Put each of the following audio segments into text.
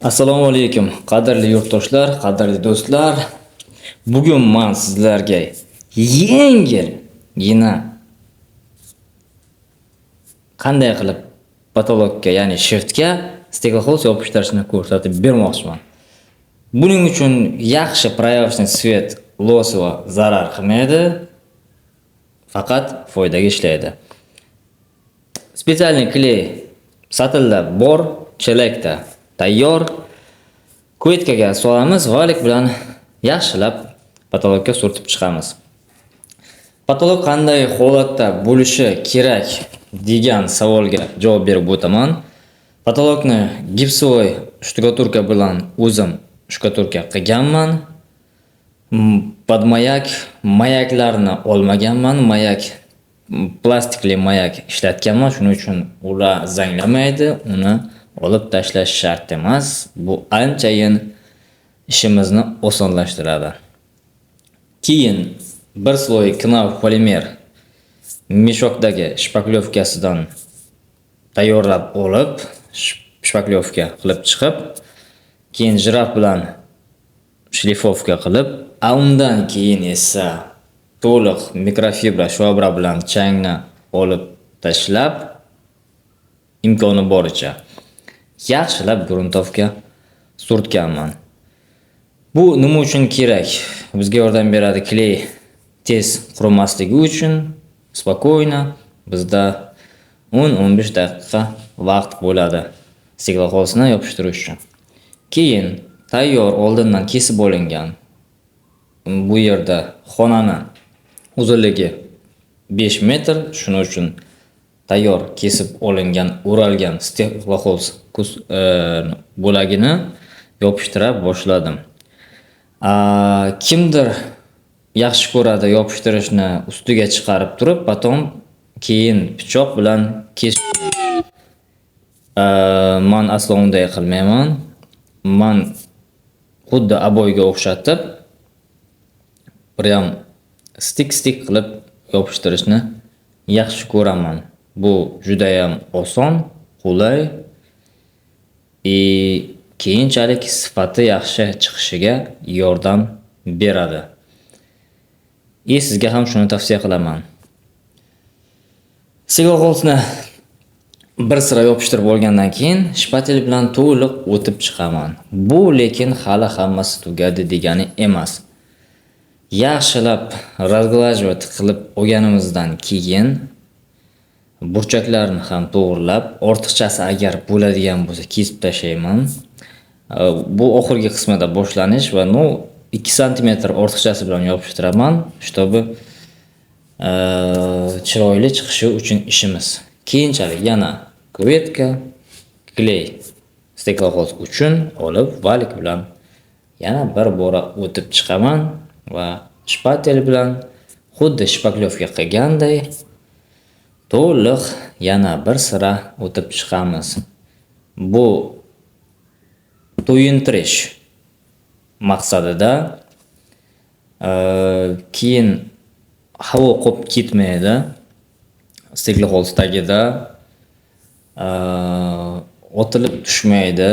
Assalomu alaykum, qadrli yurtdoshlar, qadrli do'stlar. Bugun men sizlarga yengilgina qanday qilib patologga, ya'ni shiftga stekloxoz yopishtirishni ko'rsatib bermoqchiman. Buning uchun yaxshi proyavочный svet losova zarar qilmaydi, faqat foydaga ishlaydi. Spesialniy kley satilda bor, chelakda tayyor. Kuyetkaga solamiz, valik bilan yaxshilab patologga surtib chiqamiz. Patolog qanday holatda bo'lishi kerak degan savolga javob berib o'taman. Patologni gipsovoy shtukaturka bilan o'zim shtukaturka qilganman. Podmayak mayaklarni olmaganman. Plastikli mayak ishlatganman, shuning uchun ular zanglamaydi. Uni olib tashlash shart emas. Bu anchayin ishimizni osonlashtiradi. Keyin bir sloy knauf polimer meshokdagi shpaklyovkasidan tayyorlab olib, shpaklyovka qilib chiqib, keyin jiraf bilan shlifovka qilib, undan keyin esa to'liq mikrofibra shvabra bilan changni olib tashlab, imkoni boricha yaxshilab gruntovka surtganman. Bu nima uchun kerak? Bizga yordam beradi kley tez qurimasligi uchun. Spokojno bizda 10-15 daqiqa vaqt bo'ladi stekloxozni yopishtirish uchun. Keyin tayyor oldindan kesib olingan, bu yerda xonani uzunligi 5 metr, shuning uchun tayyor kesib olingan, o'ralgan stekloxoz bo'lagini yopishtira boshladim. Kimdir yaxshi ko'radi yopishtirishni ustiga chiqarib turib, keyin pichoq bilan kesib. Men aslo unday qilmayman. Men xuddi aboyga o'xshatib, prям stik qilib yopishtirishni yaxshi ko'raman. Bu juda ham oson, qulay keyinchalik sifati yaxshi chiqishiga yordam beradi. Sizga ham shuni tavsiya qilaman. Stekloxozni bir sira yopishtirib olgandan keyin shpatel bilan to'liq o'tib chiqaman. Bu lekin hali hammasi tugadi degani emas. Yaxshilab razglajvat qilib olganimizdan keyin burchaklarni ham to'g'rilab, ortiqchasi agar bo'ladigan bo'lsa kesib tashlayman. Bu oxirgi qismida boshlanish va 2 sm ortiqchasi bilan yopishtiraman, чтобы chiroyli chiqishi uchun ishimiz. Keyinchalik yana kuvetka, kley stekloxoz uchun olib valik bilan yana bir bora o'tib chiqaman va shpatel bilan xuddi shpaklyovka qilganday to'liq yana bir sira o'tib chiqamiz. Bu to'yintirish maqsadida, keyin havo qolib ketmaydi. Stekloxoz tagida otilib tushmaydi,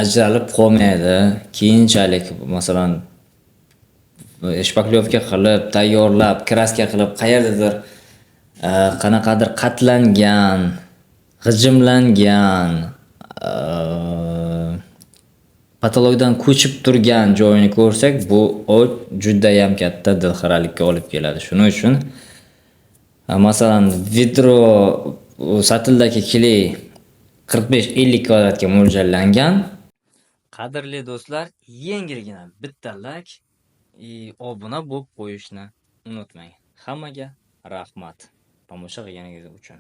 ajralib qolmaydi. Keyinchalik masalan shpaklyovka qilib, tayyorlab, kraska qilib qayerdadir qanaqadir qatlangan, g'ijimlangan, patologdan ko'chib turgan joyini ko'rsak, bu juda ham katta dilxiralikka olib keladi. Shuning uchun masalan vidro satildagi kley 45-50 kvadratga mo'ljallangan. Qadrli do'stlar, yengilgina bitta like, obuna bo'lib qo'yishni unutmang. Hammaga rahmat tomosha qilganingiz uchun.